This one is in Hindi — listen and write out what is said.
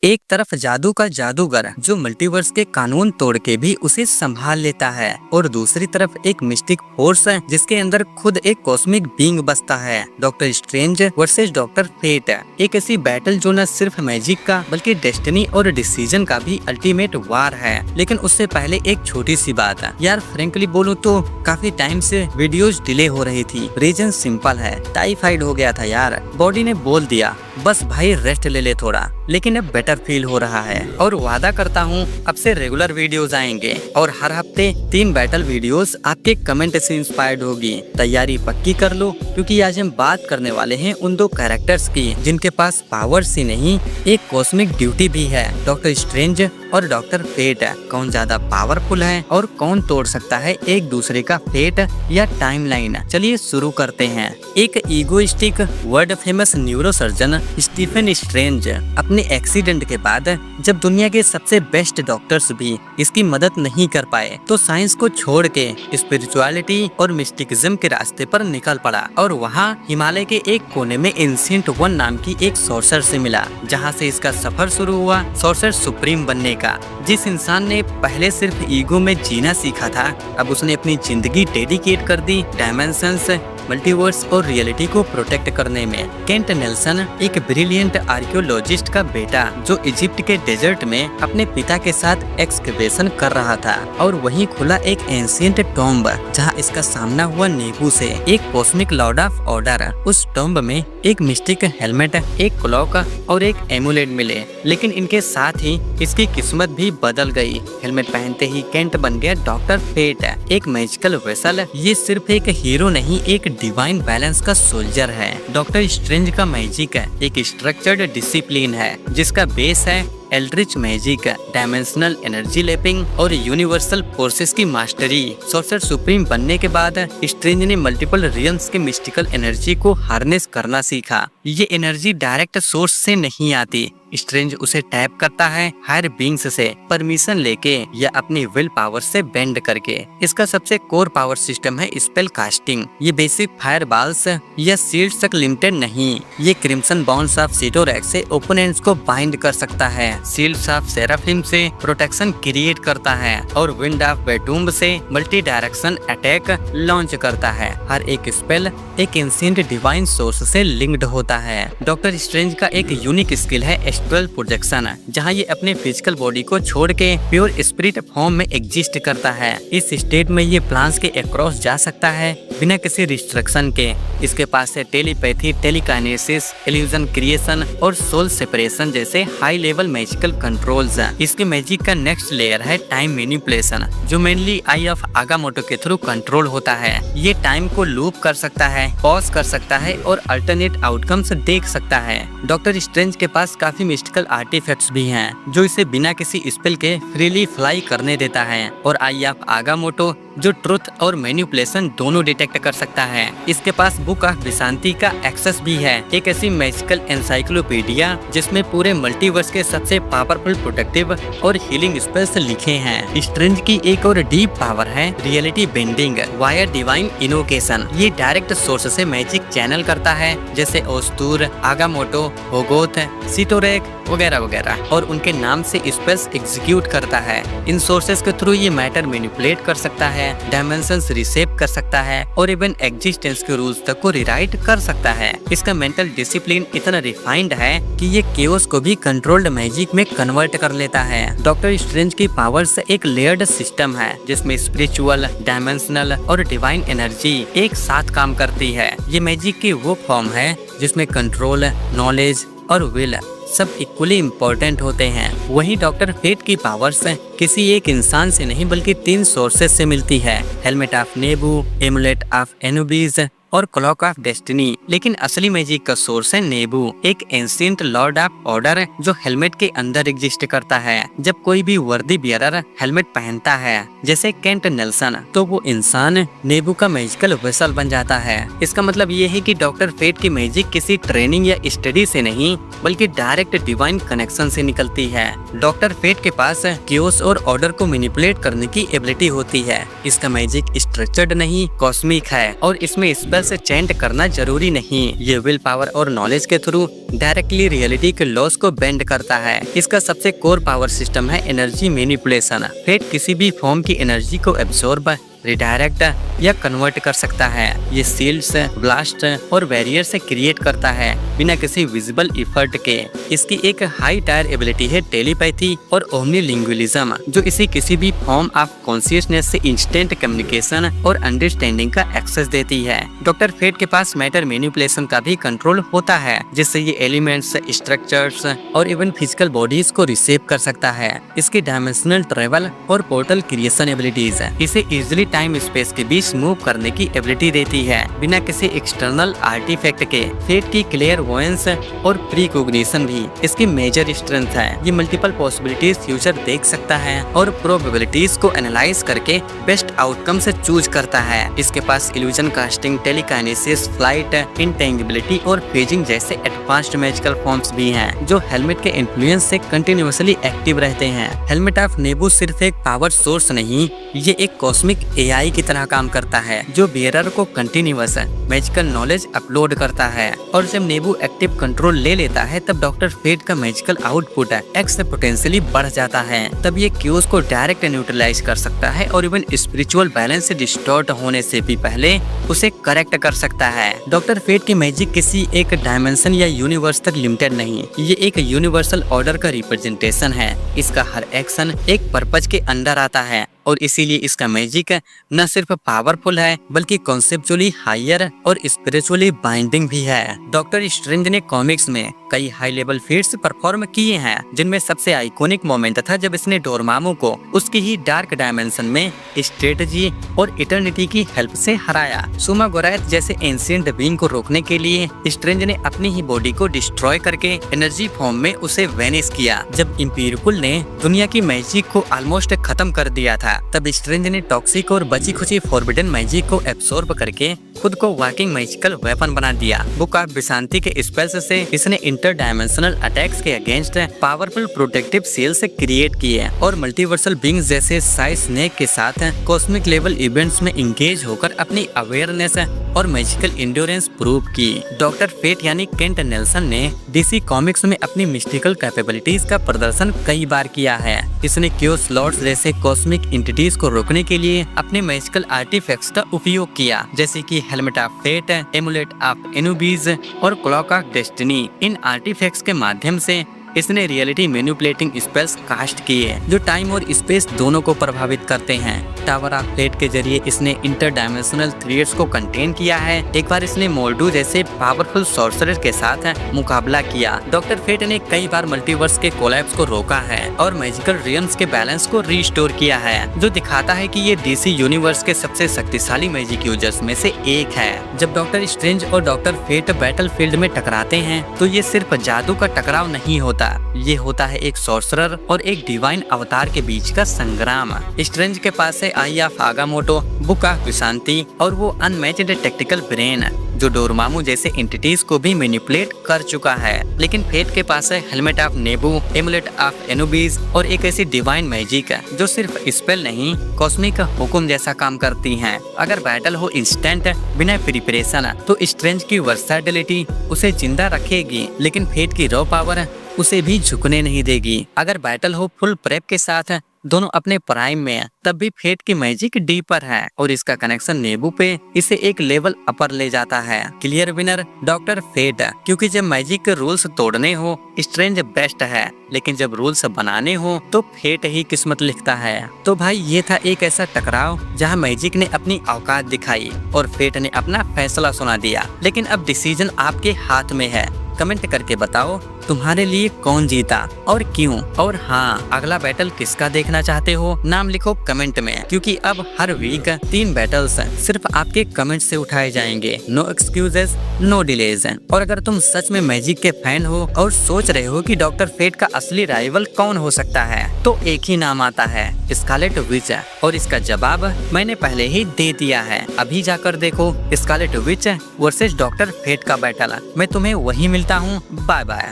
एक तरफ जादू का जादूगर जो मल्टीवर्स के कानून तोड़ के भी उसे संभाल लेता है, और दूसरी तरफ एक मिस्टिक फोर्स है जिसके अंदर खुद एक कॉस्मिक बीइंग बसता है। Doctor Strange versus Doctor Fate, एक ऐसी बैटल जो न सिर्फ मैजिक का बल्कि डेस्टिनी और डिसीजन का भी अल्टीमेट वार है। लेकिन उससे पहले एक छोटी सी बात है यार, फ्रेंकली बोलूं तो काफी टाइम से वीडियोस डिले हो रही थी। रीजन सिंपल है, टाइफाइड हो गया था यार। बॉडी ने बोल दिया बस भाई रेस्ट ले ले थोड़ा, लेकिन अब बेटर फील हो रहा है और वादा करता हूँ अब से रेगुलर वीडियोस आएंगे और हर हफ्ते 3 बैटल वीडियोस आपके कमेंट से इंस्पायर्ड होगी। तैयारी पक्की कर लो क्योंकि आज हम बात करने वाले हैं उन 2 कैरेक्टर्स की जिनके पास पावर्स ही नहीं एक कॉस्मिक ड्यूटी भी है। डॉक्टर स्ट्रेंज और डॉक्टर फेट, कौन ज्यादा पावरफुल है और कौन तोड़ सकता है एक दूसरे का फेट या टाइमलाइन। चलिए शुरू करते हैं। एक egoistic world famous neurosurgeon Stephen Strange अपने एक्सीडेंट के बाद जब दुनिया के सबसे बेस्ट डॉक्टर्स भी इसकी मदद नहीं कर पाए तो साइंस को छोड़ के स्पिरिचुअलिटी और मिस्टिकिज्म के रास्ते पर निकल पड़ा और वहाँ हिमालय के एक कोने में एंशिएंट वन नाम की एक सोर्सर से मिला, जहाँ से इसका सफर शुरू हुआ सोर्सर सुप्रीम बनने का। जिस इंसान ने पहले सिर्फ ईगो में जीना सीखा था, अब उसने अपनी जिंदगी डेडिकेट कर दी डायमेंशंस, मल्टीवर्स और रियलिटी को प्रोटेक्ट करने में। केंट नेल्सन एक ब्रिलियंट आर्कियोलॉजिस्ट का बेटा जो इजिप्ट के डेजर्ट में अपने पिता के साथ एक्सकवेशन कर रहा था और वहीं खुला एक एंशिएंट टॉम्ब जहां इसका सामना हुआ नेबू से, एक कॉस्मिक लॉर्ड ऑफ ऑर्डर। उस टॉम्ब में एक मिस्टिक हेलमेट, एक क्लॉक और एक एमुलेट मिले, लेकिन इनके साथ ही इसकी किस्मत भी बदल गई। हेलमेट पहनते ही केंट बन गया डॉक्टर फेट, एक मैजिकल वेसल। ये सिर्फ एक हीरो नहीं, एक डिवाइन बैलेंस का सोल्जर है। डॉक्टर स्ट्रेंज का मैजिक एक स्ट्रक्चर्ड डिसिप्लिन है जिसका बेस है Aldrich magic, dimensional energy lapping और यूनिवर्सल फोर्सेस की मास्टरी। सोर्सर सुप्रीम बनने के बाद स्ट्रेंज ने मल्टीपल रियल्म्स के मिस्टिकल एनर्जी को हार्नेस करना सीखा। ये एनर्जी डायरेक्ट सोर्स से नहीं आती, स्ट्रेंज उसे टैप करता है हायर बीइंग्स से परमिशन लेके या अपनी विल पावर से बेंड करके। इसका सबसे कोर पावर सिस्टम है स्पेल कास्टिंग। ये बेसिक फायर बाल्स या शील्ड्स तक लिमिटेड नहीं, ये क्रिम्सन बाउंड्स ऑफ सीटोरेक्स से ओपोनेंट्स को बाइंड कर सकता है, शील्ड्स ऑफ सेराफिम से प्रोटेक्शन क्रिएट करता है और विंड ऑफ बेटूम्ब से मल्टी डायरेक्शन अटैक लॉन्च करता है। हर एक स्पेल एक एंशिएंट डिवाइन सोर्स से लिंक्ड होता है। डॉक्टर स्ट्रेंज का एक यूनिक स्किल है एस्ट्रल प्रोजेक्शन, जहां ये अपने फिजिकल बॉडी को छोड़ के प्योर स्पिरिट फॉर्म में एग्जिस्ट करता है। इस स्टेट में ये प्लान्स के अक्रॉस जा सकता है बिना किसी रिस्ट्रिक्शन के। इसके पास है टेलीपैथी, टेलीकाइनेसिस, इल्यूजन क्रिएशन और सोल सेपरेशन जैसे हाई लेवल मैजिकल कंट्रोल्स। इसके मैजिक का नेक्स्ट लेयर है टाइम मैनिपुलेशन, जो मेनली आई ऑफ आगामोटो के थ्रू कंट्रोल होता है। ये टाइम को लूप कर सकता है, पॉज कर सकता है और अल्टरनेट आउटकम्स देख सकता है। डॉक्टर स्ट्रेंज के पास काफी मिस्टिकल आर्टिफैक्ट्स भी हैं जो इसे बिना किसी स्पेल के फ्रीली फ्लाई करने देता है, और आई ऑफ आगामोटो जो ट्रुथ और मैनिपुलेशन दोनों डिटेक्ट कर सकता है। इसके पास बुक ऑफ विशांति का एक्सेस भी है, एक ऐसी मैजिकल एनसाइक्लोपीडिया जिसमें पूरे मल्टीवर्स के सबसे पावरफुल प्रोटेक्टिव और हीलिंग स्पेल्स लिखे हैं। स्ट्रेंज की एक और डीप पावर है रियलिटी बेंडिंग वाया डिवाइन इनोकेशन। ये डायरेक्ट सोर्स से मैजिक चैनल करता है, जैसे ओस्तूर, आगामोटो, होगोथ, सीटोरेक वगैरह वगैरह, और उनके नाम से स्पेल्स एग्जीक्यूट करता है। इन सोर्सेस के थ्रू ये मैटर मैनिपुलेट कर सकता है, डायमेंशंस रीशेप कर सकता है और इवन एग्जिस्टेंस के रूल्स तक को रिराइट कर सकता है। इसका मेंटल डिसिप्लिन इतना रिफाइंड है कि ये केओस को भी कंट्रोल्ड मैजिक में कन्वर्ट कर लेता है। डॉक्टर स्ट्रेंज की पावर्स एक लेयर्ड सिस्टम है जिसमें स्पिरिचुअल, डायमेंशनल और डिवाइन एनर्जी एक साथ काम करती है। ये मैजिक की वो फॉर्म है जिसमें कंट्रोल, नॉलेज और विल सब इक्वली इम्पोर्टेंट होते हैं। वहीं डॉक्टर फेट की पावर्स किसी एक इंसान से नहीं बल्कि 3 सोर्सेस से मिलती है, हेलमेट ऑफ नेबू, एमुलेट ऑफ एनुबिस और क्लॉक ऑफ डेस्टिनी। लेकिन असली मैजिक का सोर्स है नेबू, एक एंशिएंट लॉर्ड ऑफ ऑर्डर जो हेलमेट के अंदर एग्जिस्ट करता है। जब कोई भी वर्दी बियरर हेलमेट पहनता है जैसे केंट नेल्सन, तो वो इंसान नेबू का मैजिकल वेसल बन जाता है। इसका मतलब ये है कि डॉक्टर फेट की मैजिक किसी ट्रेनिंग या स्टडी से नहीं बल्कि डायरेक्ट डिवाइन कनेक्शन से निकलती है। डॉक्टर फेट के पास कियोस और ऑर्डर को मैनिपुलेट करने की एबिलिटी होती है। इसका मैजिक स्ट्रक्चर्ड नहीं, कॉस्मिक है और इसमें स्पेल से चेंट करना जरूरी नहीं। ये विल पावर और नॉलेज के थ्रू डायरेक्टली रियलिटी के लॉस को बेंड करता है। इसका सबसे कोर पावर सिस्टम है एनर्जी मैनिपुलेशन। फेट किसी भी फॉर्म की एनर्जी को एब्सॉर्ब, रिडायरेक्ट या कन्वर्ट कर सकता है। ये सील्ड्स, ब्लास्ट और बैरियर से क्रिएट करता है बिना किसी विजिबल इफर्ट के। इसकी एक हाई टायर एबिलिटी है टेलीपैथी और ओमनीलिंगुअलिज्म, जो इसे किसी भी फॉर्म ऑफ कॉन्शियसनेस से इंस्टेंट कम्युनिकेशन और अंडरस्टैंडिंग का एक्सेस देती है। डॉक्टर फेट के पास मैटर मैनिपुलेशन का भी कंट्रोल होता है, जिससे ये एलिमेंट्स, स्ट्रक्चर्स और इवन फिजिकल बॉडीज को रिसेप कर सकता है। इसकी डायमेंशनल ट्रेवल और पोर्टल क्रिएशन एबिलिटीज इसे इजिली टाइम स्पेस के बीच मूव करने की एबिलिटी देती है बिना किसी एक्सटर्नल आर्टिफैक्ट के। फेट की क्लेयरवॉयंस और प्रीकॉग्निशन भी इसकी मेजर स्ट्रेंथ है। ये मल्टीपल पॉसिबिलिटीज फ्यूचर देख सकता है और प्रोबेबिलिटीज को एनालाइज करके बेस्ट आउटकम से चूज करता है। इसके पास इल्यूजन कास्टिंग, टेलीकाइनेसिस, फ्लाइट, इंटेंगिबिलिटी और फेजिंग जैसे एडवांस्ड मैजिकल फॉर्म्स भी हैं, जो हेलमेट के इन्फ्लुएंस से कंटिन्यूअसली एक्टिव रहते हैं। हेलमेट ऑफ नेबू सिर्फ एक पावर सोर्स नहीं, ये एक कॉस्मिक एआई की तरह काम करता है, जो बियरर को कंटिन्यूअस मैजिकल नॉलेज अपलोड करता है। और जब नेबू एक्टिव कंट्रोल ले लेता है, तब डॉक्टर फेट का मैजिकल आउटपुट एक्सपोनेंशियली बढ़ जाता है। तब ये क्यूज को डायरेक्ट न्यूट्रलाइज कर सकता है और इवन स्पिरिचुअल बैलेंस से डिस्टॉर्ट होने से भी पहले उसे करेक्ट कर सकता है। डॉक्टर फेट की मैजिक किसी एक डायमेंशन या यूनिवर्स तक लिमिटेड नहीं, ये एक यूनिवर्सल ऑर्डर का रिप्रेजेंटेशन है। इसका हर एक्शन एक पर्पज के अंडर आता है और इसीलिए इसका मैजिक न सिर्फ पावरफुल है बल्कि कॉन्सेप्चुअली हायर और स्पिरिचुअली बाइंडिंग भी है। डॉक्टर स्ट्रेंज ने कॉमिक्स में कई हाई लेवल फीट्स परफॉर्म किए हैं, जिनमें सबसे आइकॉनिक मोमेंट था जब इसने डोरमामू को उसकी ही डार्क डायमेंशन में स्ट्रेटजी और इटर्निटी की हेल्प से हराया। सुमा गोराथ जैसे एंशिएंट बीइंग को रोकने के लिए स्ट्रेंज ने अपनी ही बॉडी को डिस्ट्रॉय करके एनर्जी फॉर्म में उसे वेनिश किया। जब इम्पीरियकुल ने दुनिया की मैजिक को ऑलमोस्ट खत्म कर दिया था, तब स्ट्रेंज ने टॉक्सिक और बची खुची फॉरबिडन मैजिक को एब्सॉर्ब करके खुद को वर्किंग मैजिकल वेपन बना दिया। बुक ऑफ विशांति के स्पेल्स से इसने इंटरडायमेंशनल अटैक्स के against powerful protective cells create किए और मल्टीवर्सल बीइंग्स जैसे साई स्नेक के साथ कॉस्मिक लेवल इवेंट्स में इंगेज होकर अपनी अवेयरनेस और मैजिकल इंड्योरेंस प्रूव की। डॉक्टर फेट यानी केंट नेल्सन ने डीसी कॉमिक्स में अपनी मिस्टिकल कैपेबिलिटीज का प्रदर्शन कई बार किया है। इसने क्योस लॉर्ड्स जैसे कॉस्मिक एंटिटीज को रोकने के लिए अपने मैजिकल आर्टिफैक्ट्स का उपयोग किया, जैसे कि helmet of fate, amulet of Anubis और क्लॉक ऑफ डेस्टिनी। इन आर्टिफैक्ट्स के माध्यम से इसने रियलिटी मैनिपुलेटिंग स्पेल्स कास्ट किए जो टाइम और स्पेस दोनों को प्रभावित करते हैं। टावर ऑफ फेट के जरिए इसने इंटरडायमेंशनल थ्रेड्स को कंटेन किया है। एक बार इसने मोल्डू जैसे पावरफुल सॉर्सरर के साथ मुकाबला किया। डॉक्टर फेट ने कई बार मल्टीवर्स के कोलैप्स को रोका है और मैजिकल रियम्स के बैलेंस को रिस्टोर किया है, जो दिखाता है कि ये डीसी यूनिवर्स के सबसे शक्तिशाली मैजिक यूजर्स में से एक है। जब डॉक्टर स्ट्रेंज और डॉक्टर फेट बैटल फील्ड में टकराते हैं, तो ये सिर्फ जादू का टकराव नहीं होता, ये होता है एक सॉर्सरर और एक डिवाइन अवतार के बीच का संग्राम। स्ट्रेंज के पास है आई ऑफ आगामोटो, बुक ऑफ विशांति और वो अनमैच्ड टेक्टिकल ब्रेन जो डोरमामू जैसे एंटिटीज को भी मैनिपुलेट कर चुका है। लेकिन फेट के पास है हेलमेट ऑफ नेबू, एमुलेट ऑफ एनुबीज और एक ऐसी डिवाइन मैजिक जो सिर्फ स्पेल नहीं, कॉस्मिक हुक्म जैसा काम करती हैं। अगर बैटल हो इंस्टेंट बिना प्रिपरेशन, तो स्ट्रेंज की वर्सैटिलिटी उसे जिंदा रखेगी, लेकिन फेट की रॉ पावर उसे भी झुकने नहीं देगी। अगर बैटल हो फुल प्रेप के साथ, दोनों अपने प्राइम में, तब भी फेट की मैजिक डीपर है और इसका कनेक्शन नेबू पे इसे एक लेवल अपर ले जाता है। क्लियर विनर डॉक्टर फेट, क्योंकि जब मैजिक के रूल्स तोड़ने हो स्ट्रेंज बेस्ट है, लेकिन जब रूल्स बनाने हो तो फेट ही किस्मत लिखता है। तो भाई ये था एक ऐसा टकराव जहां मैजिक ने अपनी औकात दिखाई और फेट ने अपना फैसला सुना दिया। लेकिन अब डिसीजन आपके हाथ में है। कमेंट करके बताओ तुम्हारे लिए कौन जीता और क्यों। और हाँ, अगला बैटल किसका देखना चाहते हो, नाम लिखो कमेंट में, क्योंकि अब हर वीक 3 बैटल्स सिर्फ आपके कमेंट से उठाए जाएंगे। No excuses, no delays. और अगर तुम सच में मैजिक के फैन हो और सोच रहे हो कि डॉक्टर फेट का असली राइवल कौन हो सकता है, तो एक ही नाम आता है, स्कारलेट विच। और इसका जवाब मैंने पहले ही दे दिया है। अभी जाकर देखो Scarlet Witch versus Doctor Fate का बैटल। मैं तुम्हें वही मिलता हूँ। Bye bye.